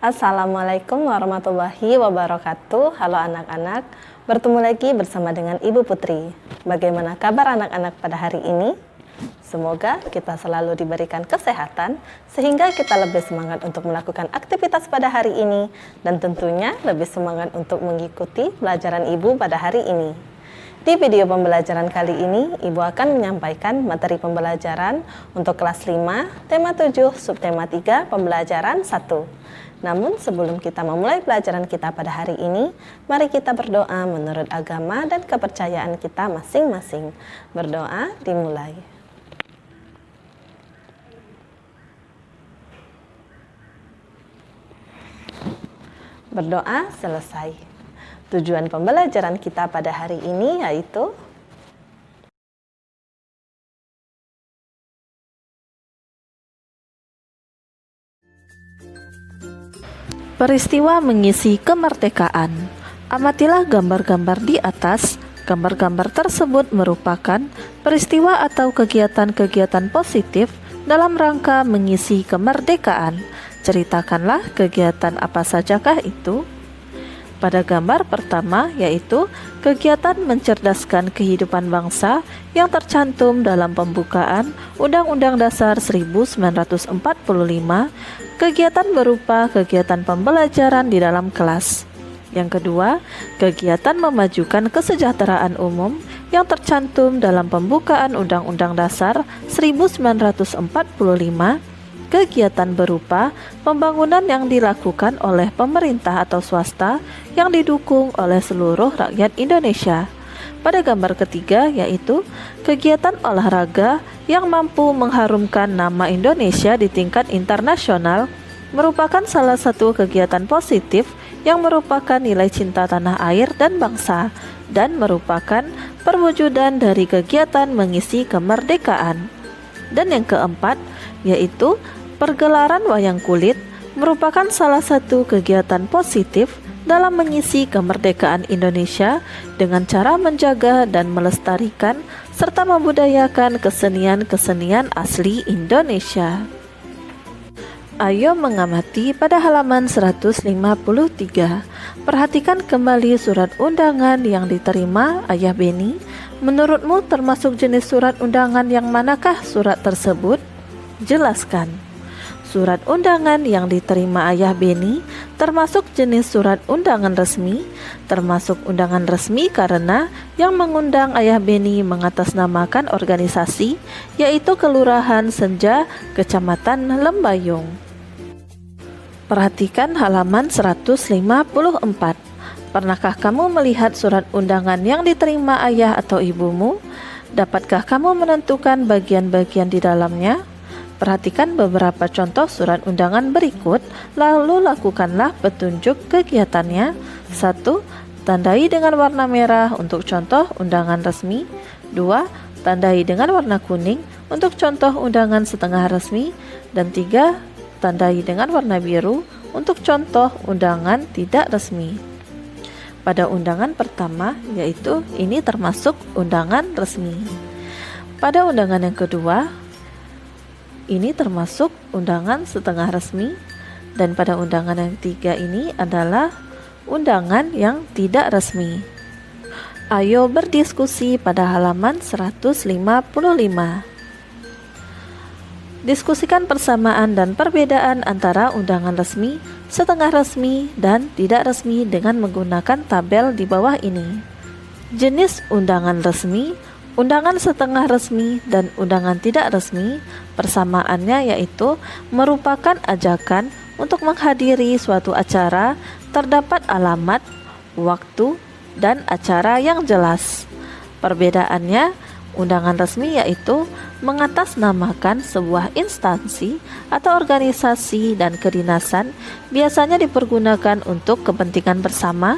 Assalamualaikum warahmatullahi wabarakatuh. Halo anak-anak, bertemu lagi bersama dengan Ibu Putri. Bagaimana kabar anak-anak pada hari ini? Semoga kita selalu diberikan kesehatan sehingga kita lebih semangat untuk melakukan aktivitas pada hari ini dan tentunya lebih semangat untuk mengikuti pelajaran Ibu pada hari ini. Di video pembelajaran kali ini, Ibu akan menyampaikan materi pembelajaran untuk kelas 5, tema 7, subtema 3, pembelajaran 1. Namun sebelum kita memulai pelajaran kita pada hari ini, mari kita berdoa menurut agama dan kepercayaan kita masing-masing. Berdoa dimulai. Berdoa selesai. Tujuan pembelajaran kita pada hari ini yaitu peristiwa mengisi kemerdekaan. Amatilah gambar-gambar di atas. Gambar-gambar tersebut merupakan peristiwa atau kegiatan-kegiatan positif dalam rangka mengisi kemerdekaan. Ceritakanlah kegiatan apa sajakah itu? Pada gambar pertama yaitu kegiatan mencerdaskan kehidupan bangsa yang tercantum dalam pembukaan Undang-Undang Dasar 1945. Kegiatan berupa kegiatan pembelajaran di dalam kelas. Yang kedua, kegiatan memajukan kesejahteraan umum yang tercantum dalam pembukaan Undang-Undang Dasar 1945. Kegiatan berupa pembangunan yang dilakukan oleh pemerintah atau swasta yang didukung oleh seluruh rakyat Indonesia. Pada gambar ketiga yaitu kegiatan olahraga yang mampu mengharumkan nama Indonesia di tingkat internasional merupakan salah satu kegiatan positif yang merupakan nilai cinta tanah air dan bangsa dan merupakan perwujudan dari kegiatan mengisi kemerdekaan. Dan yang keempat yaitu pergelaran wayang kulit merupakan salah satu kegiatan positif dalam mengisi kemerdekaan Indonesia dengan cara menjaga dan melestarikan serta membudayakan kesenian-kesenian asli Indonesia. Ayo mengamati pada halaman 153. Perhatikan kembali surat undangan yang diterima Ayah Beni. Menurutmu termasuk jenis surat undangan yang manakah surat tersebut? Jelaskan. Surat undangan yang diterima Ayah Beni termasuk jenis surat undangan resmi, termasuk undangan resmi karena yang mengundang Ayah Beni mengatasnamakan organisasi, yaitu Kelurahan Senja, Kecamatan Lembayung. Perhatikan halaman 154. Pernahkah kamu melihat surat undangan yang diterima ayah atau ibumu? Dapatkah kamu menentukan bagian-bagian di dalamnya? Perhatikan beberapa contoh surat undangan berikut, lalu lakukanlah petunjuk kegiatannya. 1. Tandai dengan warna merah untuk contoh undangan resmi. 2. Tandai dengan warna kuning untuk contoh undangan setengah resmi. Dan 3. Tandai dengan warna biru untuk contoh undangan tidak resmi. Pada undangan pertama, yaitu ini termasuk undangan resmi. Pada undangan yang kedua, ini termasuk undangan setengah resmi, dan pada undangan yang ketiga ini adalah undangan yang tidak resmi. Ayo berdiskusi pada halaman 155. Diskusikan persamaan dan perbedaan antara undangan resmi, setengah resmi, dan tidak resmi dengan menggunakan tabel di bawah ini. Jenis undangan resmi, undangan setengah resmi, dan undangan tidak resmi, persamaannya yaitu merupakan ajakan untuk menghadiri suatu acara, terdapat alamat, waktu, dan acara yang jelas. Perbedaannya, undangan resmi yaitu mengatasnamakan sebuah instansi atau organisasi dan kedinasan, biasanya dipergunakan untuk kepentingan bersama.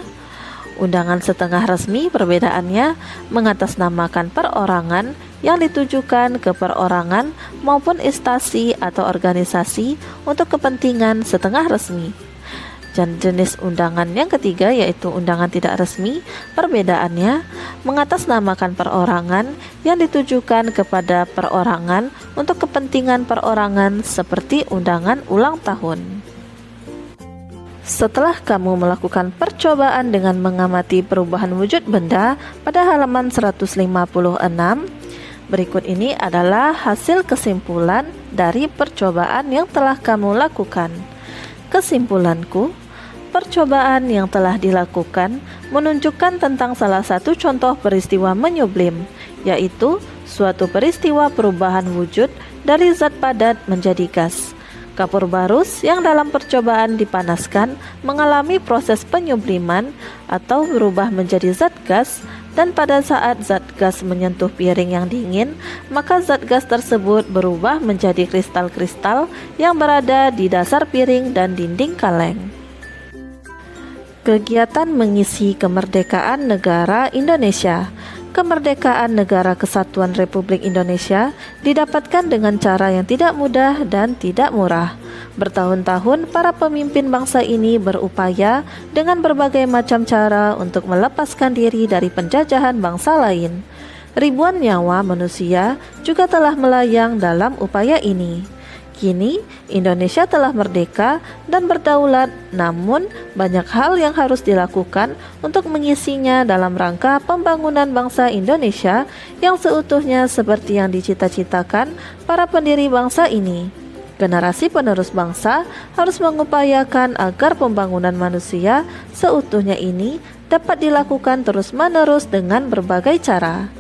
Undangan setengah resmi perbedaannya mengatasnamakan perorangan yang ditujukan ke perorangan maupun instansi atau organisasi untuk kepentingan setengah resmi. Dan jenis undangan yang ketiga yaitu undangan tidak resmi, perbedaannya mengatasnamakan perorangan yang ditujukan kepada perorangan untuk kepentingan perorangan seperti undangan ulang tahun. Setelah kamu melakukan percobaan dengan mengamati perubahan wujud benda pada halaman 156, berikut ini adalah hasil kesimpulan dari percobaan yang telah kamu lakukan. Kesimpulanku, percobaan yang telah dilakukan menunjukkan tentang salah satu contoh peristiwa menyublim, yaitu suatu peristiwa perubahan wujud dari zat padat menjadi gas. Kapur barus yang dalam percobaan dipanaskan mengalami proses penyubliman atau berubah menjadi zat gas, dan pada saat zat gas menyentuh piring yang dingin, maka zat gas tersebut berubah menjadi kristal-kristal yang berada di dasar piring dan dinding kaleng. Kegiatan mengisi kemerdekaan negara Indonesia. Kemerdekaan Negara Kesatuan Republik Indonesia didapatkan dengan cara yang tidak mudah dan tidak murah. Bertahun-tahun para pemimpin bangsa ini berupaya dengan berbagai macam cara untuk melepaskan diri dari penjajahan bangsa lain. Ribuan nyawa manusia juga telah melayang dalam upaya ini. Kini Indonesia telah merdeka dan berdaulat, namun banyak hal yang harus dilakukan untuk mengisinya dalam rangka pembangunan bangsa Indonesia yang seutuhnya seperti yang dicita-citakan para pendiri bangsa ini. Generasi penerus bangsa harus mengupayakan agar pembangunan manusia seutuhnya ini dapat dilakukan terus-menerus dengan berbagai cara.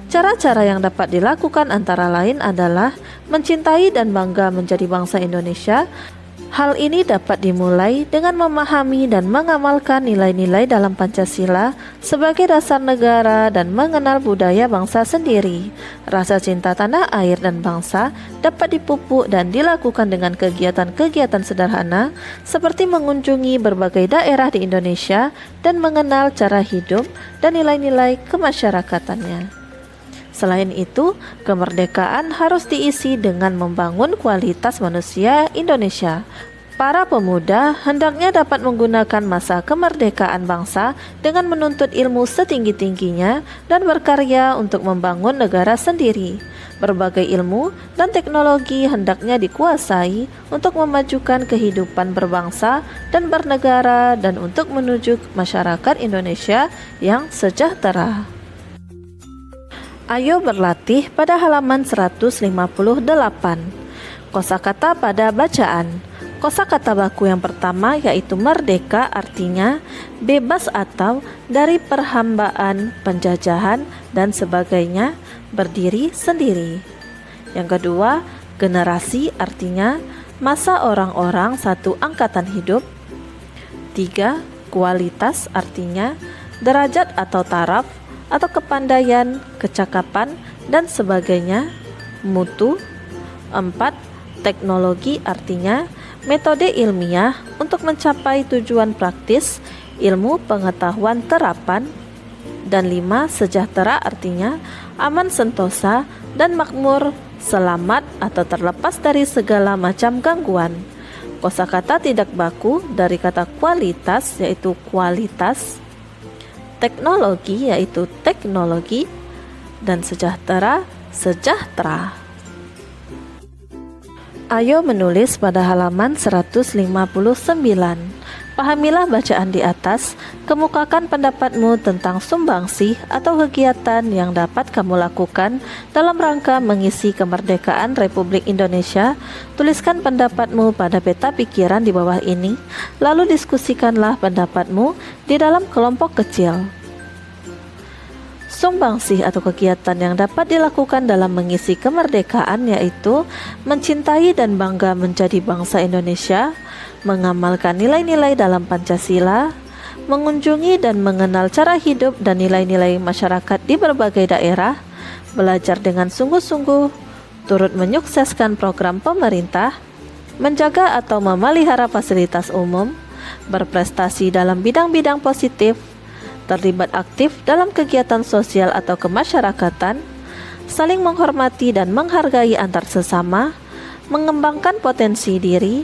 Cara-cara yang dapat dilakukan antara lain adalah mencintai dan bangga menjadi bangsa Indonesia. Hal ini dapat dimulai dengan memahami dan mengamalkan nilai-nilai dalam Pancasila sebagai dasar negara dan mengenal budaya bangsa sendiri. Rasa cinta tanah air dan bangsa dapat dipupuk dan dilakukan dengan kegiatan-kegiatan sederhana seperti mengunjungi berbagai daerah di Indonesia dan mengenal cara hidup dan nilai-nilai kemasyarakatannya. Selain itu, kemerdekaan harus diisi dengan membangun kualitas manusia Indonesia. Para pemuda hendaknya dapat menggunakan masa kemerdekaan bangsa dengan menuntut ilmu setinggi-tingginya dan berkarya untuk membangun negara sendiri. Berbagai ilmu dan teknologi hendaknya dikuasai untuk memajukan kehidupan berbangsa dan bernegara dan untuk menuju masyarakat Indonesia yang sejahtera. Ayo berlatih pada halaman 158. Kosakata pada bacaan. Kosakata baku yang pertama yaitu merdeka, artinya bebas atau dari perhambaan, penjajahan, dan sebagainya, berdiri sendiri. Yang kedua, generasi, artinya masa orang-orang satu angkatan hidup. 3. Kualitas, artinya derajat atau taraf atau kepandaian, kecakapan, dan sebagainya. Mutu. 4. Teknologi, artinya metode ilmiah untuk mencapai tujuan praktis, ilmu pengetahuan terapan. Dan 5. Sejahtera, artinya aman sentosa dan makmur, selamat atau terlepas dari segala macam gangguan. Kosakata tidak baku dari kata kualitas yaitu kualitas, teknologi yaitu teknologi, dan sejahtera sejahtera. Ayo menulis pada halaman 159. Pahamilah bacaan di atas, kemukakan pendapatmu tentang sumbangsih atau kegiatan yang dapat kamu lakukan dalam rangka mengisi kemerdekaan Republik Indonesia. Tuliskan pendapatmu pada peta pikiran di bawah ini, lalu diskusikanlah pendapatmu di dalam kelompok kecil. Sumbangsih atau kegiatan yang dapat dilakukan dalam mengisi kemerdekaan yaitu mencintai dan bangga menjadi bangsa Indonesia, mengamalkan nilai-nilai dalam Pancasila, mengunjungi dan mengenal cara hidup dan nilai-nilai masyarakat di berbagai daerah, belajar dengan sungguh-sungguh, turut menyukseskan program pemerintah, menjaga atau memelihara fasilitas umum, berprestasi dalam bidang-bidang positif, terlibat aktif dalam kegiatan sosial atau kemasyarakatan, saling menghormati dan menghargai antar sesama, mengembangkan potensi diri,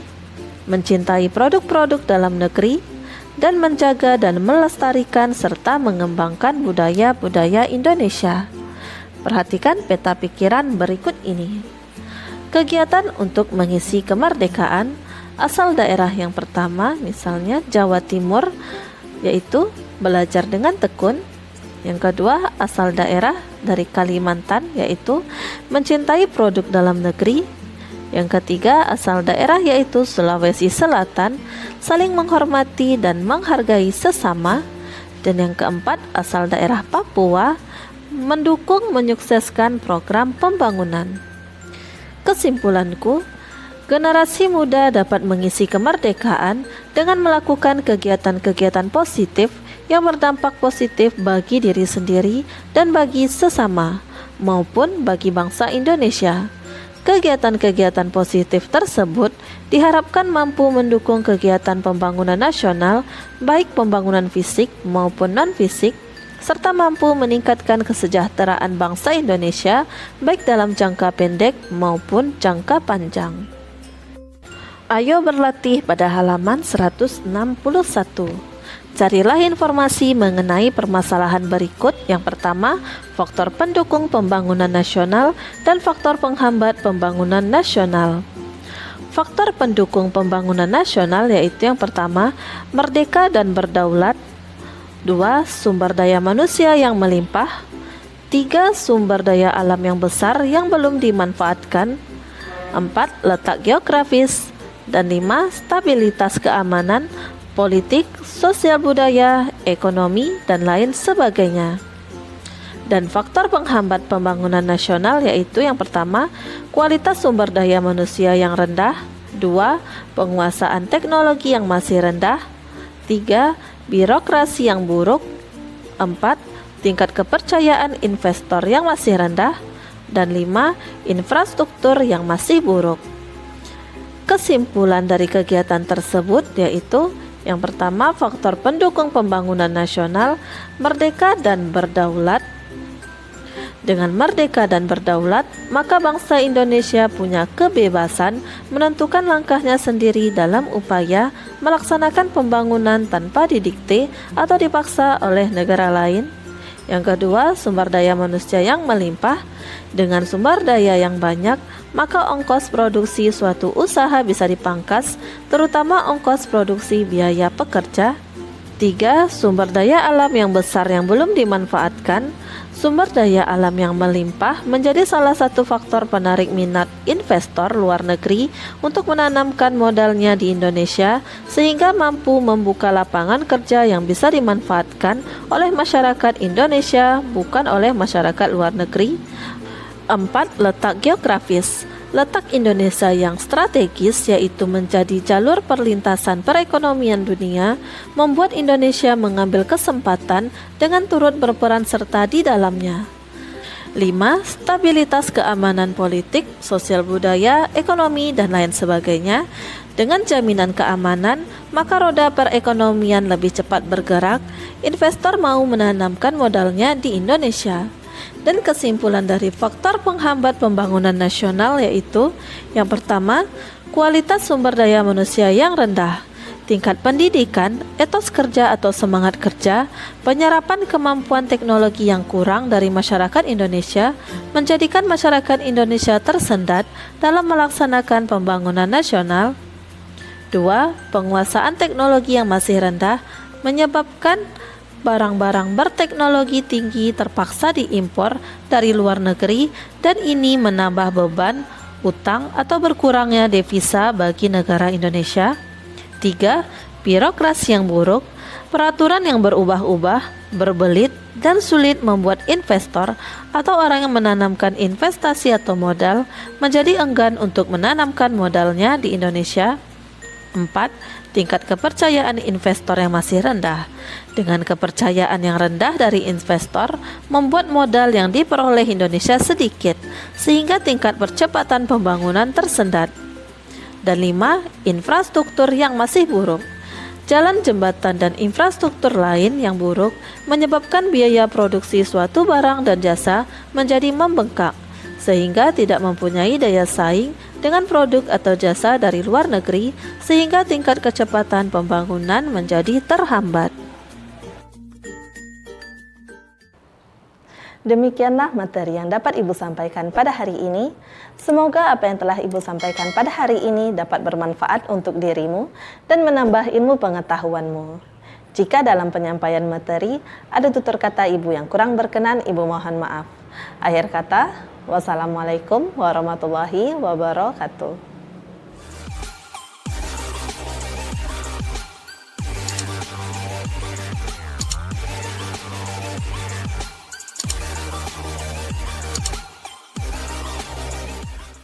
mencintai produk-produk dalam negeri, dan menjaga dan melestarikan serta mengembangkan budaya-budaya Indonesia. Perhatikan peta pikiran berikut ini. Kegiatan untuk mengisi kemerdekaan asal daerah yang pertama, misalnya Jawa Timur, yaitu belajar dengan tekun. Yang kedua, asal daerah dari Kalimantan, yaitu mencintai produk dalam negeri. Yang ketiga, asal daerah yaitu Sulawesi Selatan, saling menghormati dan menghargai sesama. Dan yang keempat, asal daerah Papua, mendukung menyukseskan program pembangunan. Kesimpulanku, generasi muda dapat mengisi kemerdekaan dengan melakukan kegiatan-kegiatan positif yang berdampak positif bagi diri sendiri dan bagi sesama, maupun bagi bangsa Indonesia. Kegiatan-kegiatan positif tersebut diharapkan mampu mendukung kegiatan pembangunan nasional, baik pembangunan fisik maupun non-fisik, serta mampu meningkatkan kesejahteraan bangsa Indonesia baik dalam jangka pendek maupun jangka panjang. Ayo berlatih pada halaman 161. Carilah informasi mengenai permasalahan berikut. Yang pertama, faktor pendukung pembangunan nasional dan faktor penghambat pembangunan nasional. Faktor pendukung pembangunan nasional yaitu yang pertama, merdeka dan berdaulat. 2. Sumber daya manusia yang melimpah. 3. Sumber daya alam yang besar yang belum dimanfaatkan. 4. Letak geografis. Dan 5. Stabilitas keamanan, politik, sosial budaya, ekonomi, dan lain sebagainya. Dan faktor penghambat pembangunan nasional yaitu yang pertama, kualitas sumber daya manusia yang rendah. 2. Penguasaan teknologi yang masih rendah. 3. Birokrasi yang buruk. 4. Tingkat kepercayaan investor yang masih rendah. Dan 5. Infrastruktur yang masih buruk. Kesimpulan dari kegiatan tersebut yaitu yang pertama, faktor pendukung pembangunan nasional, merdeka dan berdaulat. Dengan merdeka dan berdaulat, maka bangsa Indonesia punya kebebasan menentukan langkahnya sendiri dalam upaya melaksanakan pembangunan tanpa didikte atau dipaksa oleh negara lain. Yang kedua, sumber daya manusia yang melimpah. Dengan sumber daya yang banyak, maka ongkos produksi suatu usaha bisa dipangkas, terutama ongkos produksi biaya pekerja. 3. Sumber daya alam yang besar yang belum dimanfaatkan. Sumber daya alam yang melimpah menjadi salah satu faktor penarik minat investor luar negeri untuk menanamkan modalnya di Indonesia, sehingga mampu membuka lapangan kerja yang bisa dimanfaatkan oleh masyarakat Indonesia, bukan oleh masyarakat luar negeri. 4. Letak geografis. Letak Indonesia yang strategis, yaitu menjadi jalur perlintasan perekonomian dunia, membuat Indonesia mengambil kesempatan dengan turut berperan serta di dalamnya. 5. Stabilitas keamanan politik, sosial budaya, ekonomi, dan lain sebagainya. Dengan jaminan keamanan, maka roda perekonomian lebih cepat bergerak, investor mau menanamkan modalnya di Indonesia. Dan kesimpulan dari faktor penghambat pembangunan nasional yaitu yang pertama, kualitas sumber daya manusia yang rendah, tingkat pendidikan, etos kerja atau semangat kerja, penyerapan kemampuan teknologi yang kurang dari masyarakat Indonesia menjadikan masyarakat Indonesia tersendat dalam melaksanakan pembangunan nasional. 2. Penguasaan teknologi yang masih rendah menyebabkan barang-barang berteknologi tinggi terpaksa diimpor dari luar negeri, dan ini menambah beban utang atau berkurangnya devisa bagi negara Indonesia. 3. Birokrasi yang buruk, peraturan yang berubah-ubah, berbelit, dan sulit membuat investor atau orang yang menanamkan investasi atau modal menjadi enggan untuk menanamkan modalnya di Indonesia. 4. Tingkat kepercayaan investor yang masih rendah. Dengan kepercayaan yang rendah dari investor, membuat modal yang diperoleh Indonesia sedikit, sehingga tingkat percepatan pembangunan tersendat. Dan 5. Infrastruktur yang masih buruk. Jalan, jembatan, dan infrastruktur lain yang buruk menyebabkan biaya produksi suatu barang dan jasa menjadi membengkak, sehingga tidak mempunyai daya saing dengan produk atau jasa dari luar negeri, sehingga tingkat kecepatan pembangunan menjadi terhambat. Demikianlah materi yang dapat Ibu sampaikan pada hari ini. Semoga apa yang telah Ibu sampaikan pada hari ini dapat bermanfaat untuk dirimu dan menambah ilmu pengetahuanmu. Jika dalam penyampaian materi ada tutur kata Ibu yang kurang berkenan, Ibu mohon maaf. Akhir kata, wassalamualaikum warahmatullahi wabarakatuh.